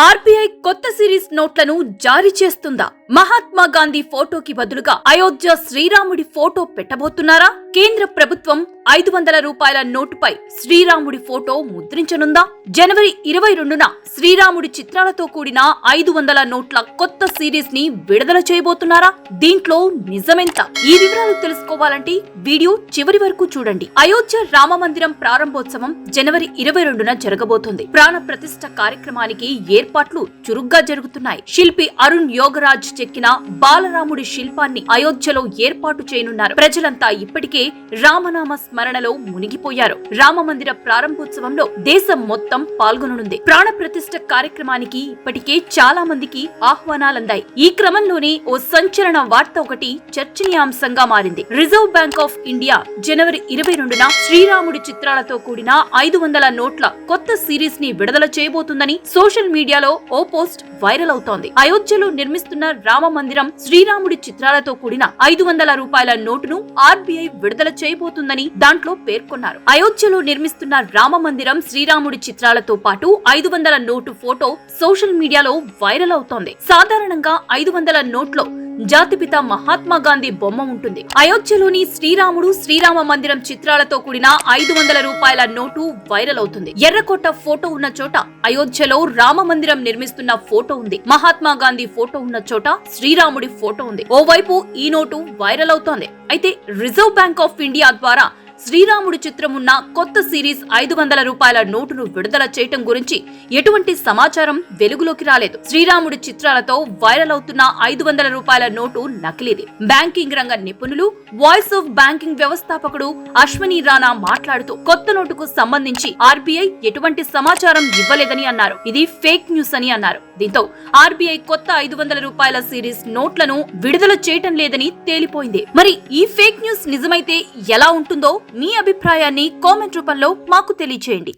RBI కొత్త series నోట్లను జారీ చేస్తుందా? మహాత్మా గాంధీ ఫోటోకి బదులుగా అయోధ్య శ్రీరాముడి ఫోటో పెట్టబోతున్నారా? కేంద్ర ప్రభుత్వం 500 రూపాయల నోటుపై శ్రీరాముడి ఫోటో ముద్రించనుందా? జనవరి 22న శ్రీరాముడి చిత్రాలతో కూడిన 500 నోట్ల కొత్త సిరీస్ ని విడుదల చేయబోతున్నారా? దీంట్లో నిజమెంత? ఈ వివరాలు తెలుసుకోవాలంటే వీడియో చివరి వరకు చూడండి. అయోధ్య రామ మందిరం ప్రారంభోత్సవం జనవరి 22న జరగబోతోంది. ప్రాణ ప్రతిష్ఠ కార్యక్రమానికి ఏర్పాట్లు చురుగ్గా జరుగుతున్నాయి. శిల్పి అరుణ్ యోగరాజ్ చెక్కిన బాలరాముడి శిల్పాన్ని అయోధ్యలో ఏర్పాటు చేయనున్నారు. ప్రజలంతా ఇప్పటికే రామనామ స్మరణలో మునిగిపోయారు. రామ మందిర ప్రారంభోత్సవంలో దేశం మొత్తం పాల్గొననుంది. ప్రాణ ప్రతిష్ఠ కార్యక్రమానికి ఇప్పటికే చాలా మందికి ఆహ్వానాలందాయి. ఈ క్రమంలోనే ఓ సంచలన వార్త ఒకటి చర్చనీయాంశంగా మారింది. రిజర్వ్ బ్యాంక్ ఆఫ్ ఇండియా జనవరి 22న శ్రీరాముడి చిత్రాలతో కూడిన 500 నోట్ల కొత్త సిరీస్ ని విడుదల చేయబోతుందని సోషల్ మీడియాలో ఓ పోస్ట్ వైరల్ అవుతోంది. అయోధ్యలో నిర్మిస్తున్న రామ మందిరం శ్రీరాముడి చిత్రాలతో కూడిన 500 రూపాయల నోటును ఆర్బీఐ విడుదల చేయబోతుందని దాంట్లో పేర్కొన్నారు. అయోధ్యలో నిర్మిస్తున్న రామ మందిరం శ్రీరాముడి చిత్రాలతో పాటు 500 నోటు ఫోటో సోషల్ మీడియాలో వైరల్ అవుతోంది. సాధారణంగా 500 నోట్లో జాతిపిత మహాత్మా గాంధీ బొమ్మ ఉంటుంది. అయోధ్యలోని శ్రీరాముడు శ్రీరామ మందిరం చిత్రాలతో కూడిన 500 రూపాయల నోటు వైరల్ అవుతుంది. ఎర్రకోట ఫోటో ఉన్న చోట అయోధ్యలో రామ మందిరం నిర్మిస్తున్న ఫోటో ఉంది. మహాత్మా గాంధీ ఫోటో ఉన్న చోట శ్రీరాముడి ఫోటో ఉంది. ఓవైపు ఈ నోటు వైరల్ అవుతోంది. అయితే రిజర్వ్ బ్యాంక్ ఆఫ్ ఇండియా ద్వారా శ్రీరాముడి చిత్రం ఉన్న కొత్త సిరీస్ 500 రూపాయల నోటును విడుదల చేయటం గురించి ఎటువంటి సమాచారం వెలుగులోకి రాలేదు. శ్రీరాముడి చిత్రాలతో వైరల్ అవుతున్న 500 రూపాయల నోటు నకిలీది. బ్యాంకింగ్ రంగ నిపుణులు, వాయిస్ ఆఫ్ బ్యాంకింగ్ వ్యవస్థాపకుడు అశ్వనీ రాణా మాట్లాడుతూ కొత్త నోటుకు సంబంధించి ఆర్బీఐ ఎటువంటి సమాచారం ఇవ్వలేదని అన్నారు. ఇది ఫేక్ న్యూస్ అని అన్నారు. దీంతో ఆర్బీఐ కొత్త 500 రూపాయల సిరీస్ నోట్లను విడుదల చేయటం లేదని తేలిపోయింది. మరి ఈ ఫేక్ న్యూస్ నిజమైతే ఎలా ఉంటుందో మీ అభిప్రాయాన్ని కామెంట్ రూపంలో మాకు తెలియజేయండి.